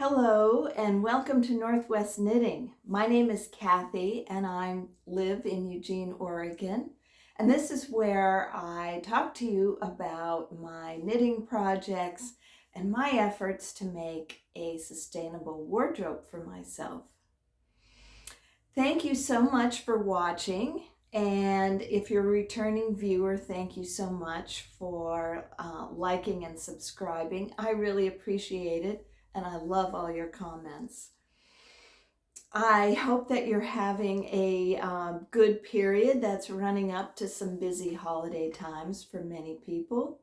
Hello and welcome to Northwest Knitting. My name is Kathy and I live in Eugene, Oregon. And this is where I talk to you about my knitting projects and my efforts to make a sustainable wardrobe for myself. Thank you so much for watching. And if you're a returning viewer, thank you so much for liking and subscribing. I really appreciate it. And I love all your comments. I hope that you're having a good period that's running up to some busy holiday times for many people.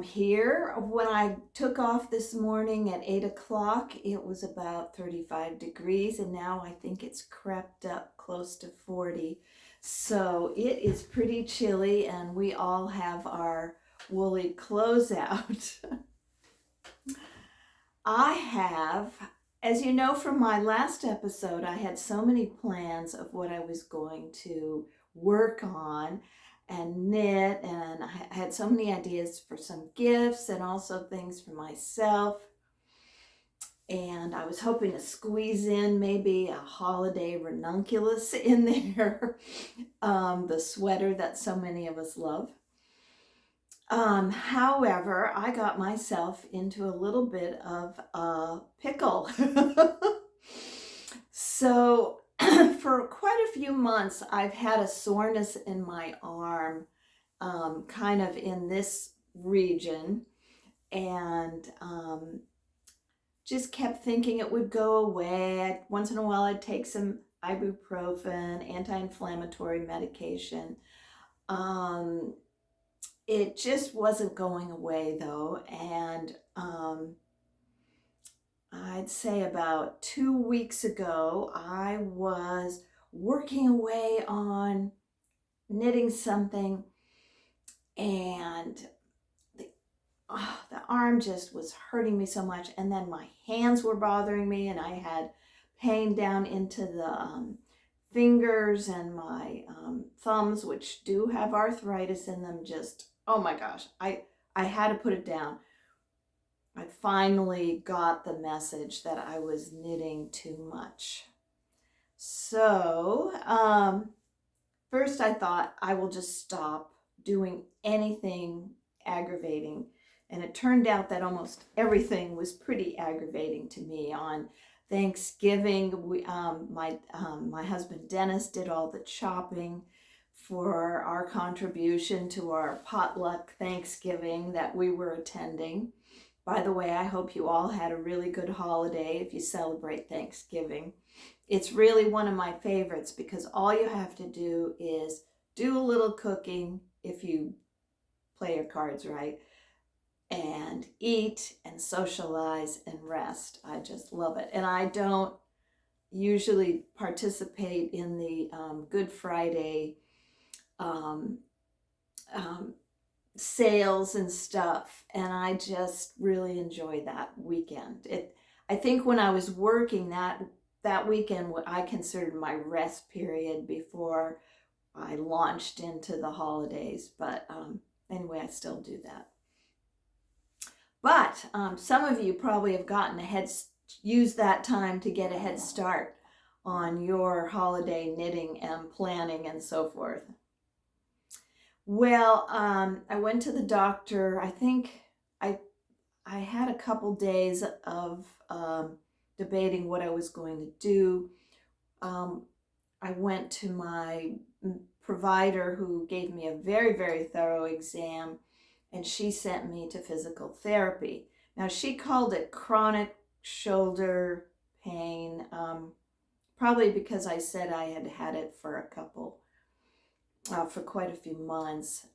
Here, when I took off this morning at 8 o'clock, it was about 35 degrees, and now I think it's crept up close to 40. So it is pretty chilly, and we all have our woolly clothes out. I have, as you know from my last episode, I had so many plans of what I was going to work on and knit, and I had so many ideas for some gifts and also things for myself. And I was hoping to squeeze in maybe a holiday ranunculus in there, the sweater that so many of us love. However, I got myself into a little bit of a pickle. So for quite a few months, I've had a soreness in my arm, kind of in this region, and just kept thinking it would go away. Once in a while, I'd take some ibuprofen, anti-inflammatory medication. It just wasn't going away though, and I'd say about 2 weeks ago, I was working away on knitting something, and the arm just was hurting me so much, and then my hands were bothering me, and I had pain down into the fingers and my thumbs, which do have arthritis in them. Just, oh my gosh, I had to put it down. I finally got the message that I was knitting too much. So first I thought I will just stop doing anything aggravating. And it turned out that almost everything was pretty aggravating to me. On Thanksgiving, my husband Dennis did all the chopping for our contribution to our potluck Thanksgiving that we were attending. By the way, I hope you all had a really good holiday if you celebrate Thanksgiving. It's really one of my favorites because all you have to do is do a little cooking if you play your cards right, and eat and socialize and rest. I just love it. And I don't usually participate in the Good Friday sales and stuff, and I just really enjoy that weekend. I think when I was working that weekend, what I considered my rest period before I launched into the holidays. But anyway, I still do that. But some of you probably have used that time to get a head start on your holiday knitting and planning and so forth. Well, I went to the doctor. I think I had a couple days of debating what I was going to do. I went to my provider, who gave me a very, very thorough exam, and she sent me to physical therapy. Now, she called it chronic shoulder pain, probably because I said I had had it for quite a few months.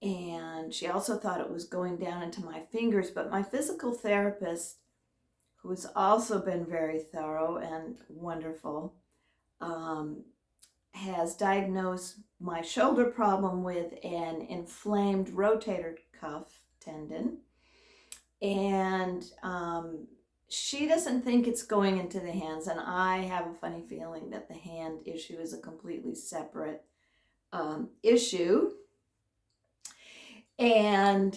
And she also thought it was going down into my fingers, but my physical therapist, who has also been very thorough and wonderful, has diagnosed my shoulder problem with an inflamed rotator cuff tendon. And she doesn't think it's going into the hands, and I have a funny feeling that the hand issue is a completely separate issue. And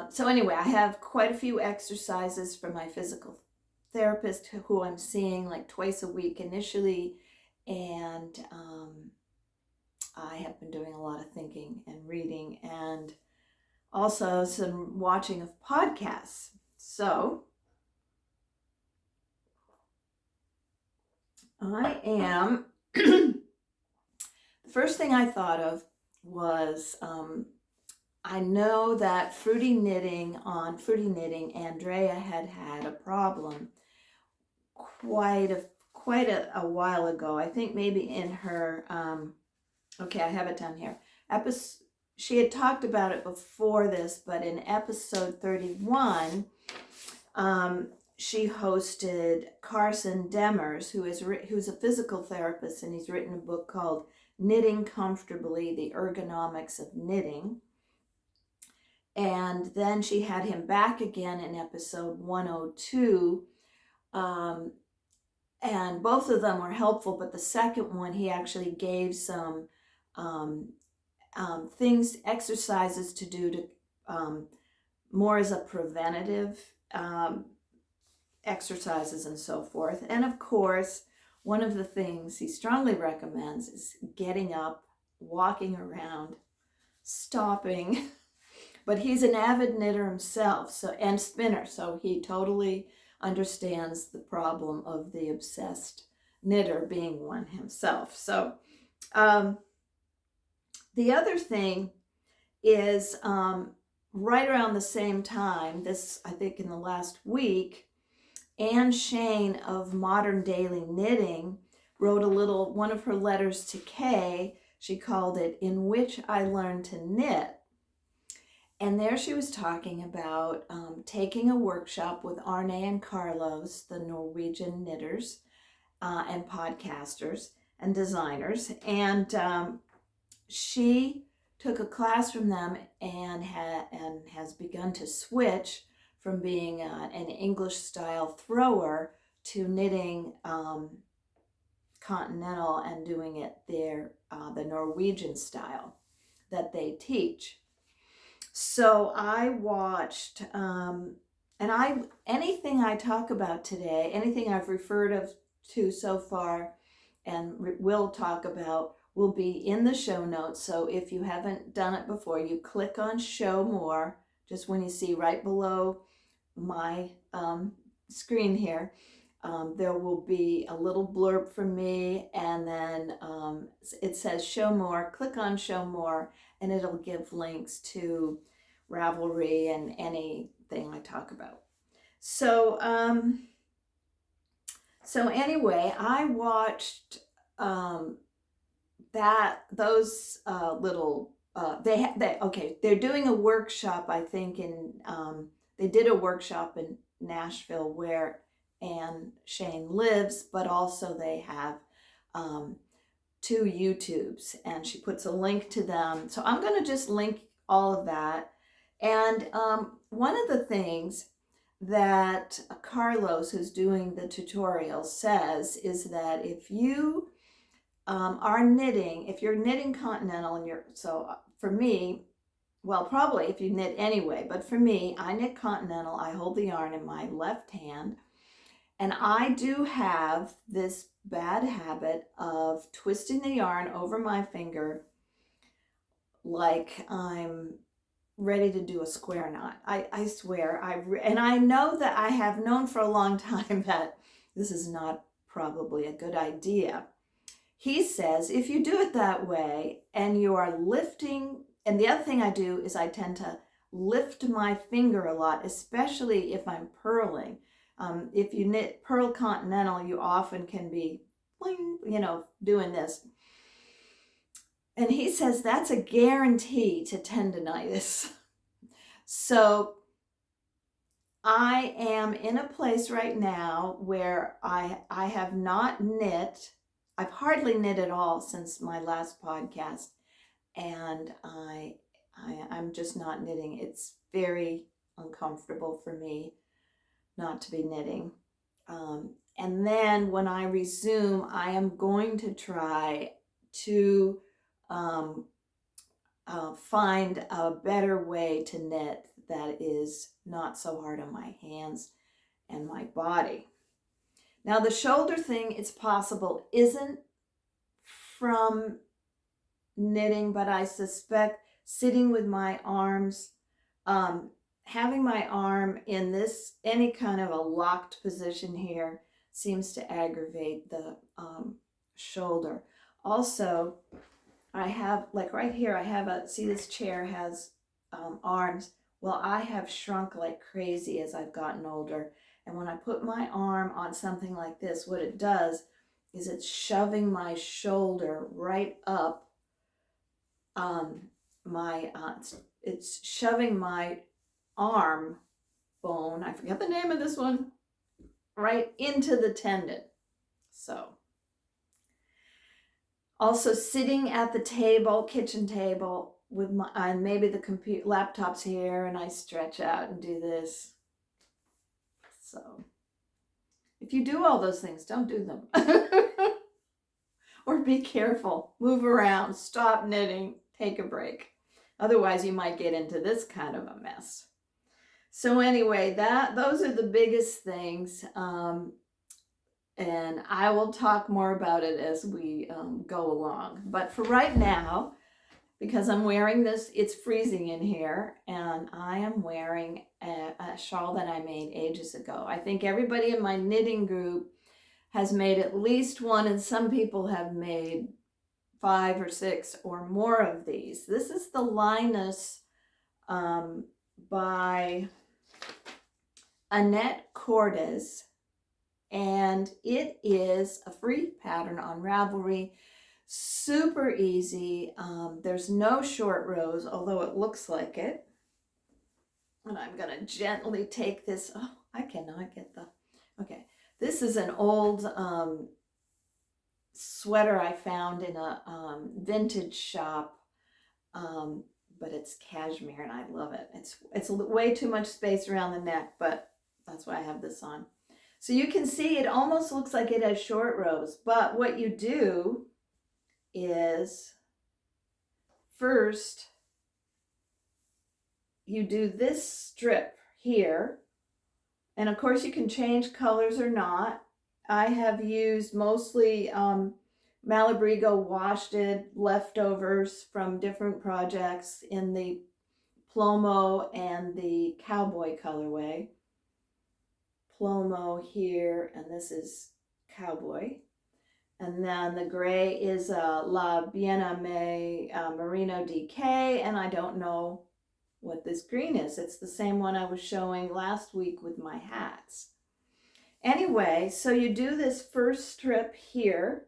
so anyway, I have quite a few exercises from my physical therapist who I'm seeing like twice a week initially. And I have been doing a lot of thinking and reading and also some watching of podcasts. So I am, the first thing I thought of was, I know that Fruity Knitting, Andrea had a problem quite a while ago. I think maybe in her, okay, I have it down here. She had talked about it before this, but in episode 31, she hosted Carson Demers, who's a physical therapist, and he's written a book called Knitting Comfortably, The Ergonomics of Knitting. And then she had him back again in episode 102. And both of them were helpful, but the second one, he actually gave some exercises to do to more as a preventative exercises and so forth. And of course, one of the things he strongly recommends is getting up, walking around, stopping. But he's an avid knitter himself, and spinner, so he totally understands the problem of the obsessed knitter, being one himself. So the other thing is right around the same time, this I think in the last week, Shayne of Modern Daily Knitting wrote one of her letters to Kay. She called it "In Which I Learned to Knit." And there she was talking about taking a workshop with Arne and Carlos, the Norwegian knitters and podcasters and designers. And she took a class from them and has begun to switch from being an English style thrower to knitting continental and doing it the Norwegian style that they teach. So I watched, anything I talk about today, anything I've referred to so far and will talk about, will be in the show notes. So if you haven't done it before, you click on show more, just when you see right below my screen here. There will be a little blurb from me, and then it says show more. Click on show more, and it'll give links to Ravelry and anything I talk about. So anyway, I watched those little they're doing a workshop, I think, they did a workshop in Nashville where Shayne lives, but also they have 2 YouTubes, and she puts a link to them. So I'm going to just link all of that. And one of the things that Carlos, who's doing the tutorial, says is that if you are knitting, if you're knitting continental, and for me, well, probably if you knit anyway, but for me, I knit continental. I hold the yarn in my left hand, and I do have this bad habit of twisting the yarn over my finger like I'm ready to do a square knot. I swear, and I know that I have known for a long time that this is not probably a good idea. He says if you do it that way and you are lifting, and the other thing I do is I tend to lift my finger a lot, especially if I'm purling. If you knit Pearl Continental, you often can be, doing this. And he says that's a guarantee to tendonitis. So I am in a place right now where I have not knit. I've hardly knit at all since my last podcast. And I'm just not knitting. It's very uncomfortable for me not to be knitting. And then when I resume, I am going to try to find a better way to knit that is not so hard on my hands and my body. Now the shoulder thing, it's possible, isn't from knitting, but I suspect sitting with my arms, having my arm in this, any kind of a locked position here seems to aggravate the shoulder. Also, I have, like right here, I have a, see this chair has arms. Well, I have shrunk like crazy as I've gotten older. And when I put my arm on something like this, what it does is it's shoving my shoulder right up it's shoving my arm bone, I forget the name of this one, right into the tendon. So also sitting at the table, kitchen table, with my, and maybe the computer, laptop's here, and I stretch out and do this. So if you do all those things, don't do them. Or be careful, move around, stop knitting, take a break. Otherwise you might get into this kind of a mess. So anyway, those are the biggest things. And I will talk more about it as we go along. But for right now, because I'm wearing this, it's freezing in here, and I am wearing a shawl that I made ages ago. I think everybody in my knitting group has made at least one, and some people have made 5 or 6 or more of these. This is the Linus by Annette Cordes, and it is a free pattern on Ravelry. Super easy. There's no short rows, although it looks like it. And I'm going to gently take this. Oh, I cannot get the... Okay. This is an old sweater I found in a vintage shop, but it's cashmere and I love it. It's way too much space around the neck, but that's why I have this on. So you can see it almost looks like it has short rows, but what you do is first you do this strip here, and of course you can change colors or not. I have used mostly Malabrigo Washted leftovers from different projects in the Plomo and the Cowboy colorway. Plomo here, and this is Cowboy. And then the gray is La Biename Merino DK, and I don't know what this green is. It's the same one I was showing last week with my hats. Anyway, so you do this first strip here.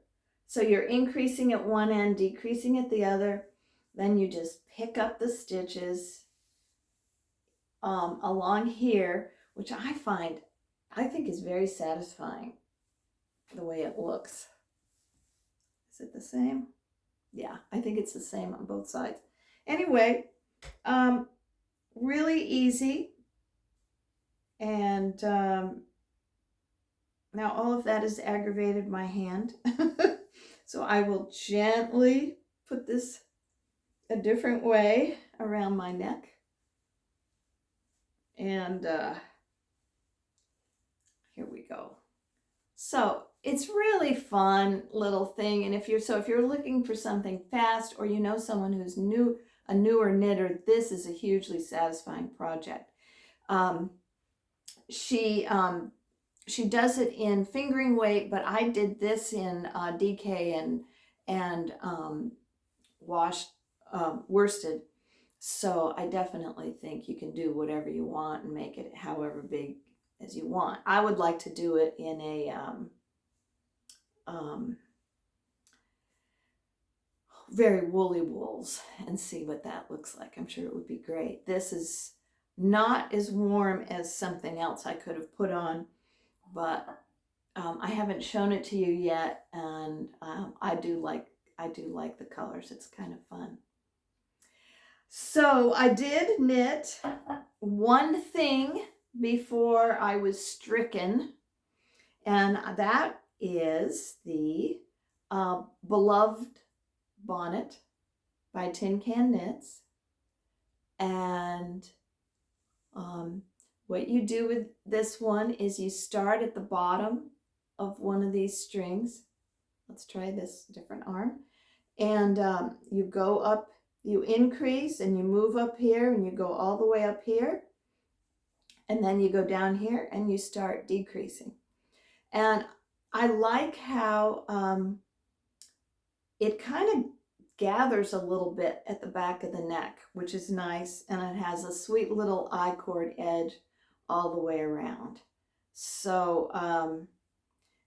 So you're increasing at one end, decreasing at the other. Then you just pick up the stitches along here, which I think is very satisfying, the way it looks. Is it the same? Yeah, I think it's the same on both sides. Anyway, really easy. And now all of that has aggravated my hand. So I will gently put this a different way around my neck. And here we go. So it's really fun little thing. And if you're looking for something fast, or you know someone who's a newer knitter, this is a hugely satisfying project. She does it in fingering weight, but I did this in DK and worsted. So I definitely think you can do whatever you want and make it however big as you want. I would like to do it in a very woolly wools and see what that looks like. I'm sure it would be great. This is not as warm as something else I could have put on, but I haven't shown it to you yet, and I do like the colors. It's kind of fun. So I did knit one thing before I was stricken, and that is the beloved bonnet by tincanknits. And what you do with this one is you start at the bottom of one of these strings. Let's try this different arm. And you go up, you increase and you move up here and you go all the way up here. And then you go down here and you start decreasing. And I like how it kind of gathers a little bit at the back of the neck, which is nice. And it has a sweet little I-cord edge all the way around. So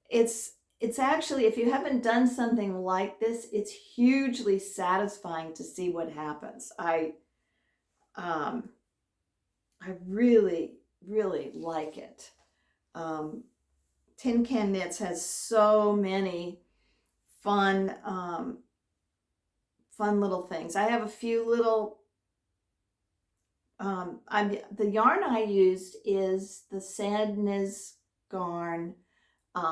it's actually, if you haven't done something like this, it's hugely satisfying to see what happens. I really, really like it. Tincanknits has so many fun little things. I have a few little, the yarn I used is the Sandnes Garn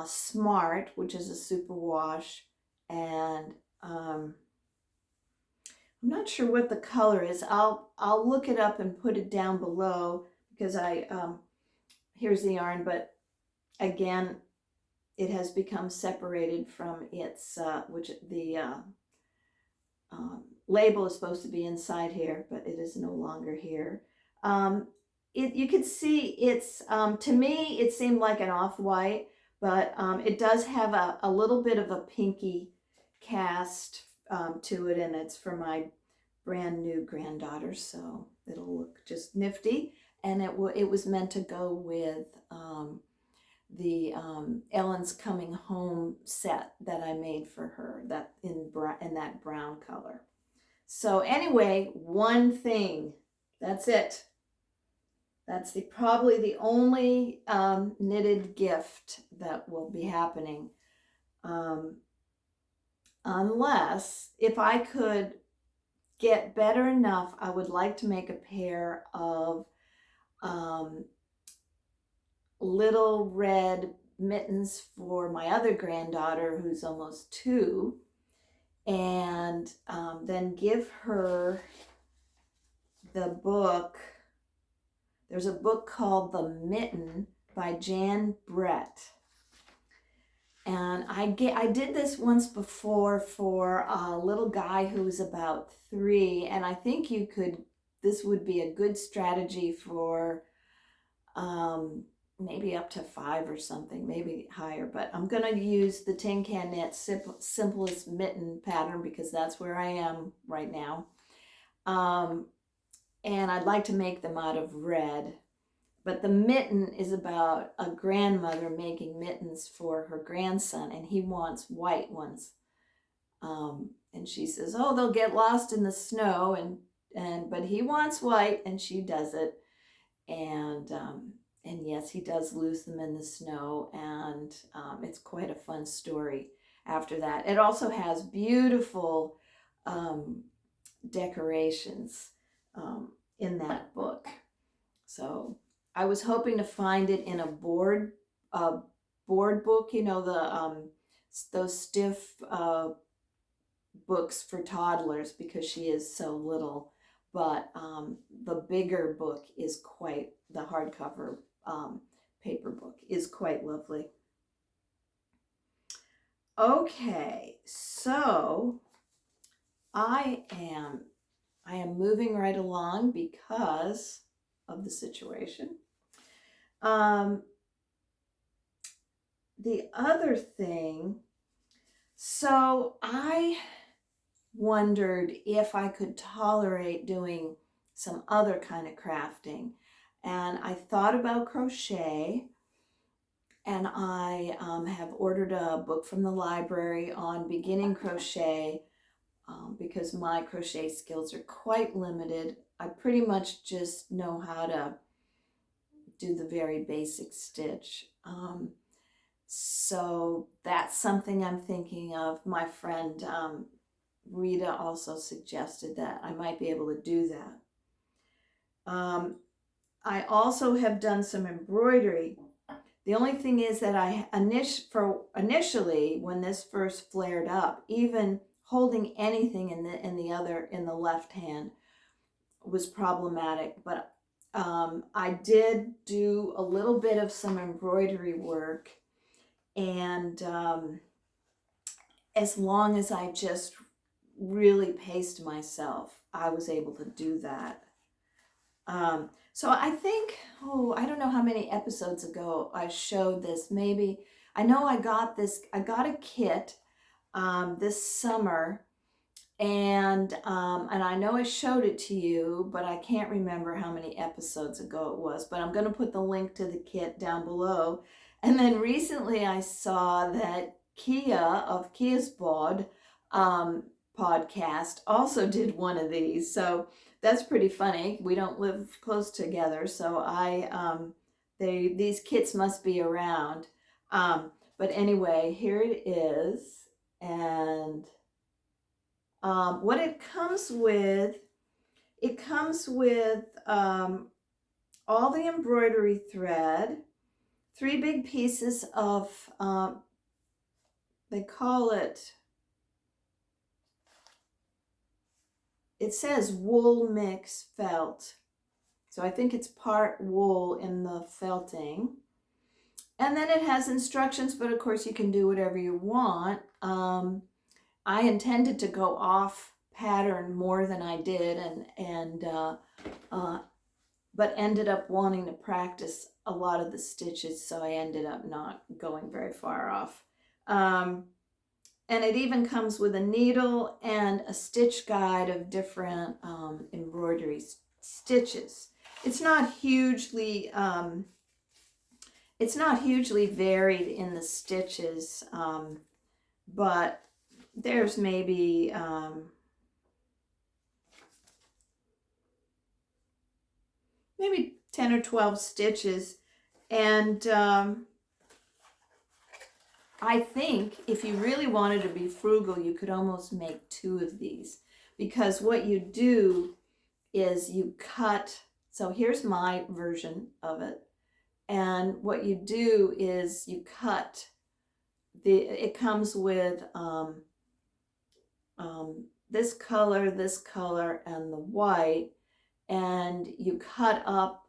Smart, which is a super wash, and I'm not sure what the color is. I'll look it up and put it down below, because here's the yarn, but again, it has become separated from its, which the label is supposed to be inside here, but it is no longer here. You can see it's, to me, it seemed like an off-white, but it does have a little bit of a pinky cast to it, and it's for my brand new granddaughter, so it'll look just nifty. And it was meant to go with the Ellen's Coming Home set that I made for her, that in that brown color. So anyway, one thing, that's it. That's probably the only knitted gift that will be happening. Unless, if I could get better enough, I would like to make a pair of little red mittens for my other granddaughter, who's almost 2, and then give her the book. There's a book called The Mitten by Jan Brett. And I did this once before for a little guy who was about 3, and I think this would be a good strategy for maybe up to 5 or something, maybe higher, but I'm going to use the tincanknits simplest mitten pattern because that's where I am right now. And I'd like to make them out of red. But the mitten is about a grandmother making mittens for her grandson, and he wants white ones. And she says, oh, they'll get lost in the snow, but he wants white, and she does it. And yes, he does lose them in the snow, and it's quite a fun story after that. It also has beautiful decorations in that book. So I was hoping to find it in a board book, you know, those stiff books for toddlers, because she is so little. But the bigger book is the hardcover paper book is quite lovely. Okay, so I am moving right along because of the situation. The other thing, so I wondered if I could tolerate doing some other kind of crafting, and I thought about crochet, and I have ordered a book from the library on beginning crochet because my crochet skills are quite limited. I pretty much just know how to do the very basic stitch. So that's something I'm thinking of. My friend Rita also suggested that I might be able to do that. I also have done some embroidery. The only thing is that initially, when this first flared up, even holding anything in the left hand was problematic. But I did do a little bit of some embroidery work, and as long as I just really paced myself, I was able to do that. So I think, I don't know how many episodes ago I showed this. Maybe, I know I got a kit this summer, and I know I showed it to you, but I can't remember how many episodes ago it was, but I'm going to put the link to the kit down below. And then recently I saw that Kia of Kia's Bod podcast also did one of these. So that's pretty funny. We don't live close together, so these kits must be around. But anyway, here it is. And what it comes with all the embroidery thread, 3 big pieces of, they call it, it says wool mix felt. So I think it's part wool in the felting. And then it has instructions, but of course you can do whatever you want. I intended to go off pattern more than I did, but ended up wanting to practice a lot of the stitches, so I ended up not going very far off. And it even comes with a needle and a stitch guide of different embroidery stitches. It's not hugely varied in the stitches, but there's maybe maybe 10 or 12 stitches, and I think if you really wanted to be frugal, you could almost make 2 of these, because what you do is you cut. So here's my version of it, and what you do is you cut it comes with this color, and the white, and you cut up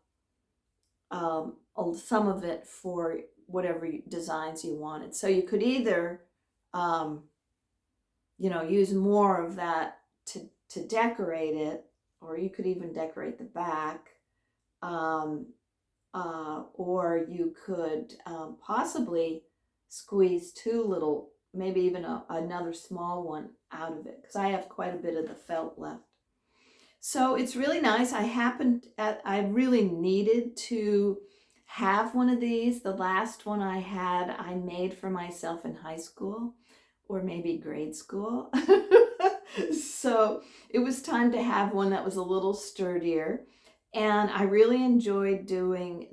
some of it for whatever designs you wanted. So you could either, use more of that to decorate it, or you could even decorate the back, or you could possibly squeeze 2 little, maybe even another small one out of it, because I have quite a bit of the felt left. So it's really nice. I really needed to have one of these. The last one I had, I made for myself in high school, or maybe grade school. So it was time to have one that was a little sturdier. And I really enjoyed doing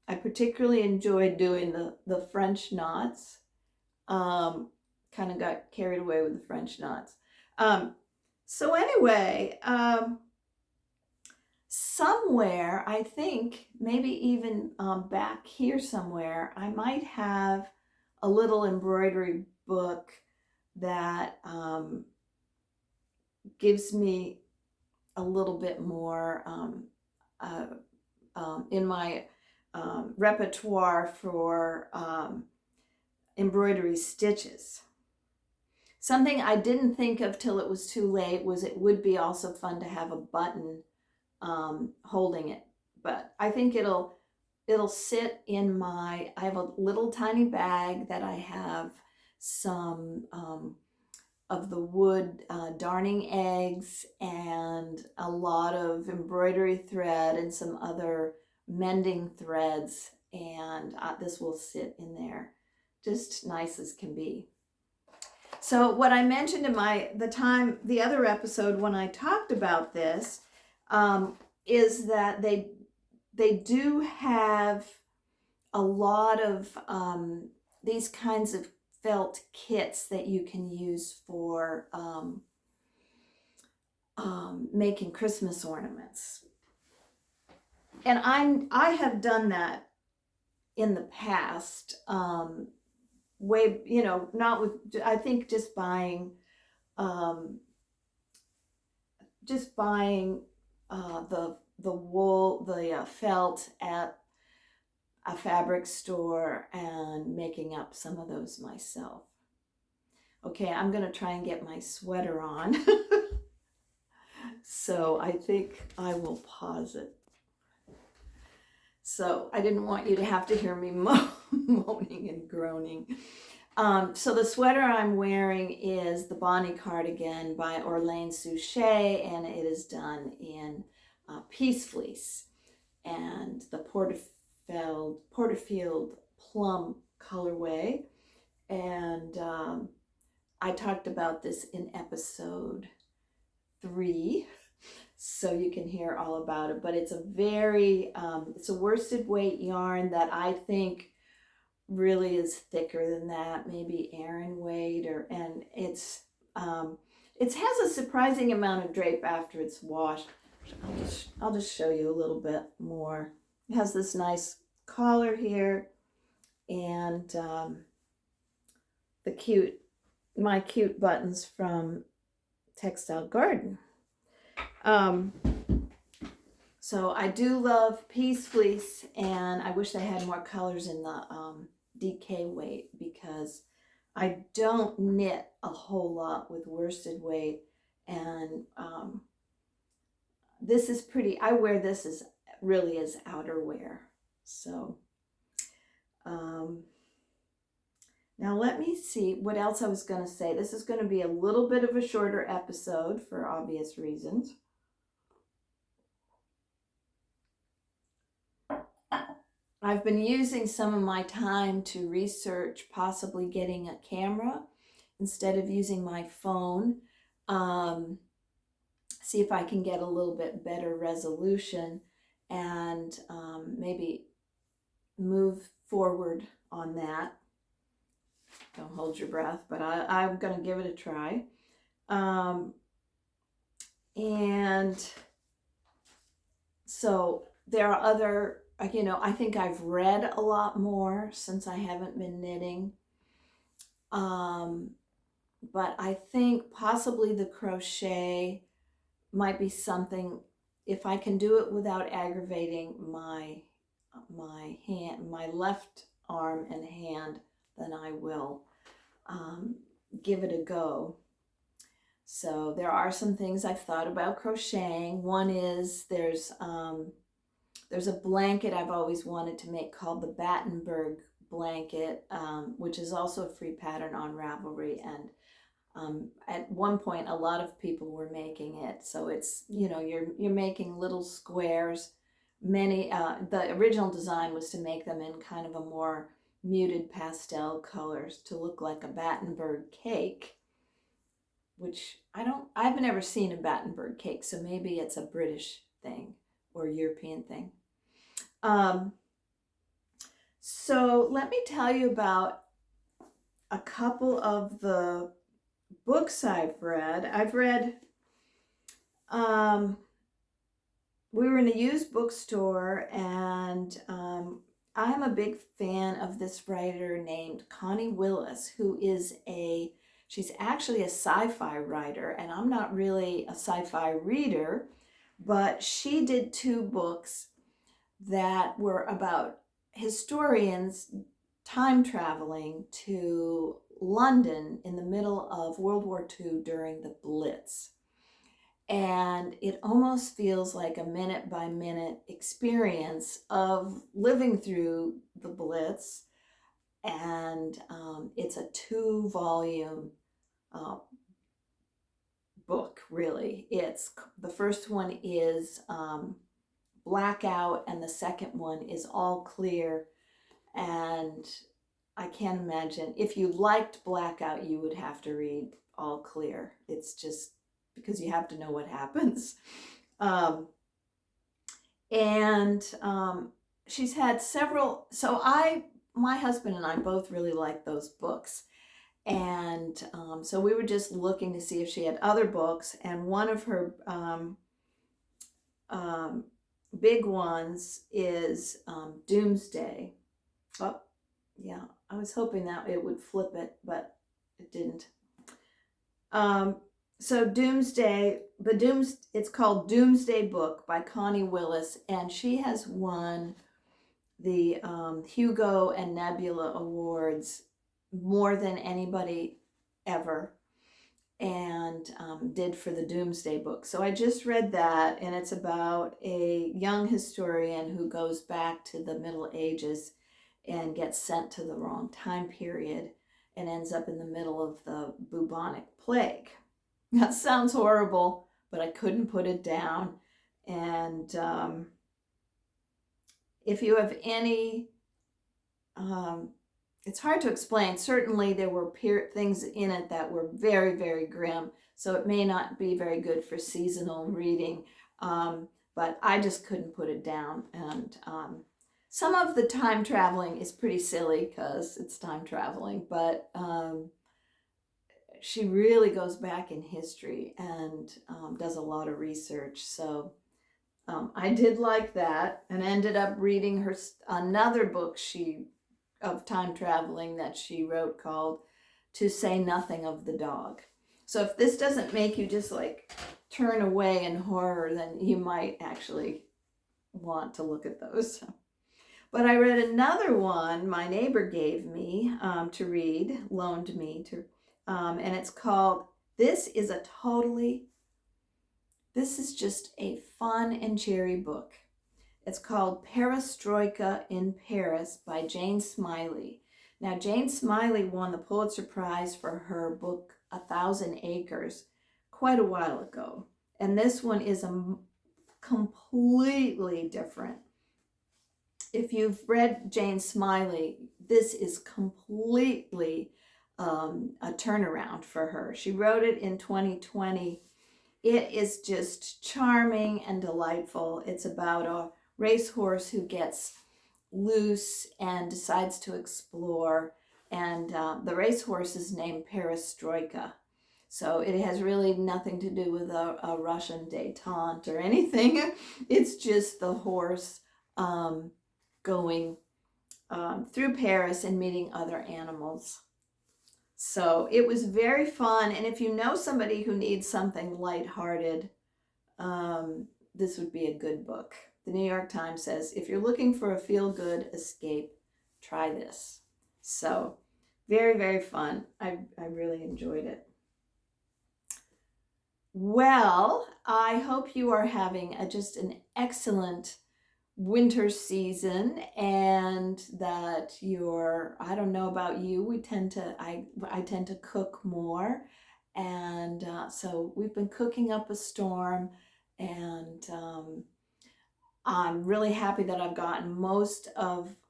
I particularly enjoyed doing the French knots. Kind of got carried away with the French knots. So anyway, somewhere, I think maybe even back here somewhere, I might have a little embroidery book that gives me a little bit more in my repertoire for embroidery stitches. Something I didn't think of till it was too late was it would be also fun to have a button holding it, but I think it'll sit in I have a little tiny bag that I have some of the wood darning eggs and a lot of embroidery thread and some other mending threads, and this will sit in there just nice as can be. So what I mentioned in the other episode when I talked about this is that they do have a lot of these kinds of felt kits that you can use for making Christmas ornaments. And I have done that in the past, not with, I think just buying just buying the wool, the felt at a fabric store and making up some of those myself. Okay, I'm gonna try and get my sweater on. So I think I will pause it. So I didn't want you to have to hear me moaning and groaning. So the sweater I'm wearing is the Bonnet Cardigan by Orlane Sucche, and it is done in Peacefleece and the Porterfield Plum colorway. And I talked about this in episode 3, so you can hear all about it. But it's a very, it's a worsted weight yarn that I think really is thicker than that, maybe Aran weight, and it has a surprising amount of drape after it's washed. I'll just show you a little bit more. It has this nice collar here, and my cute buttons from Textile Garden. So I do love Peacefleece, and I wish they had more colors in the DK weight, because I don't knit a whole lot with worsted weight, and this is pretty. I wear this as really as outerwear. So now let me see what else I was going to say. This is going to be a little bit of a shorter episode for obvious reasons. I've been using some of my time to research possibly getting a camera instead of using my phone. See if I can get a little bit better resolution and maybe move forward on that. Don't hold your breath, but I'm going to give it a try. And so there are other, you know, I think I've read a lot more since I haven't been knitting. But I think possibly the crochet might be something, if I can do it without aggravating my hand, my left arm and hand, then I will give it a go. So there are some things I've thought about crocheting. One is there's a blanket I've always wanted to make called the Battenberg blanket, which is also a free pattern on Ravelry, and at one point a lot of people were making it. So it's, you know, you're making little squares. Many the original design was to make them in kind of a more muted pastel colors to look like a Battenberg cake, which I've never seen a Battenberg cake, so maybe it's a British thing or European thing. So let me tell you about a couple of the books I've read. We were in a used bookstore, and I'm a big fan of this writer named Connie Willis, who is she's actually a sci-fi writer, and I'm not really a sci-fi reader, but she did 2 books that were about historians time traveling to London in the middle of World War II during the Blitz. And it almost feels like a minute by minute experience of living through the Blitz. And it's a 2-volume book, really. The first one is Blackout, and the second one is All Clear. And I can't imagine, if you liked Blackout, you would have to read All Clear. It's just because you have to know what happens. She's had several, so my husband and I both really like those books. And so we were just looking to see if she had other books, and one of her big ones is Doomsday. Oh, yeah, I was hoping that it would flip it, but it didn't. So it's called Doomsday Book by Connie Willis, and she has won the Hugo and Nebula Awards more than anybody ever, and did for the Doomsday Book. So I just read that, and it's about a young historian who goes back to the Middle Ages and gets sent to the wrong time period and ends up in the middle of the bubonic plague. That sounds horrible, but I couldn't put it down. And if you have any, it's hard to explain. Certainly there were things in it that were very, very grim, so it may not be very good for seasonal reading, but I just couldn't put it down. And some of the time traveling is pretty silly because it's time traveling, but she really goes back in history and does a lot of research. So I did like that, and ended up reading her another book of time traveling that she wrote called To Say Nothing of the Dog. So if this doesn't make you just like turn away in horror, then you might actually want to look at those. But I read another one my neighbor gave me to read, loaned me to, and it's called This is just a fun and cheery book. It's called Perestroika in Paris by Jane Smiley. Now, Jane Smiley won the Pulitzer Prize for her book 1,000 Acres quite a while ago. And this one is completely different. If you've read Jane Smiley, this is completely a turnaround for her. She wrote it in 2020. It is just charming and delightful. It's about a racehorse who gets loose and decides to explore, and the racehorse is named Perestroika. So it has really nothing to do with a Russian détente or anything. It's just the horse going through Paris and meeting other animals. So it was very fun, and if you know somebody who needs something lighthearted, this would be a good book. The New York Times says, if you're looking for a feel-good escape, try this. So very, very fun. I really enjoyed it. Well, I hope you are having just an excellent winter season, and that I don't know about you, I tend to cook more, and so we've been cooking up a storm, and I'm really happy that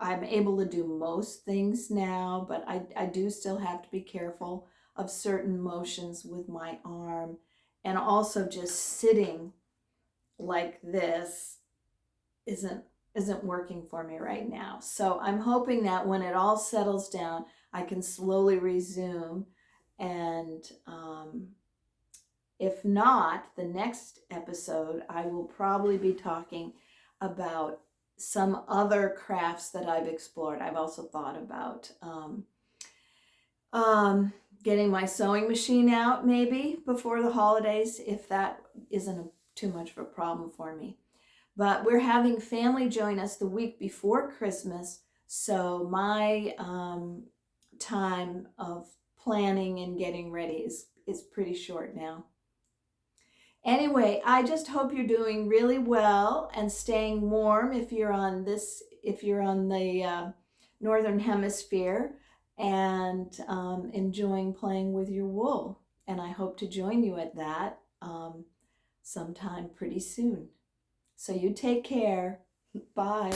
I'm able to do most things now, but I do still have to be careful of certain motions with my arm, and also just sitting like this isn't working for me right now. So I'm hoping that when it all settles down, I can slowly resume. And if not, the next episode, I will probably be talking about some other crafts that I've explored. I've also thought about getting my sewing machine out maybe before the holidays, if that isn't too much of a problem for me. But we're having family join us the week before Christmas, so my time of planning and getting ready is pretty short now. Anyway, I just hope you're doing really well and staying warm if you're on the Northern Hemisphere, and enjoying playing with your wool. And I hope to join you at that sometime pretty soon. So you take care. Bye.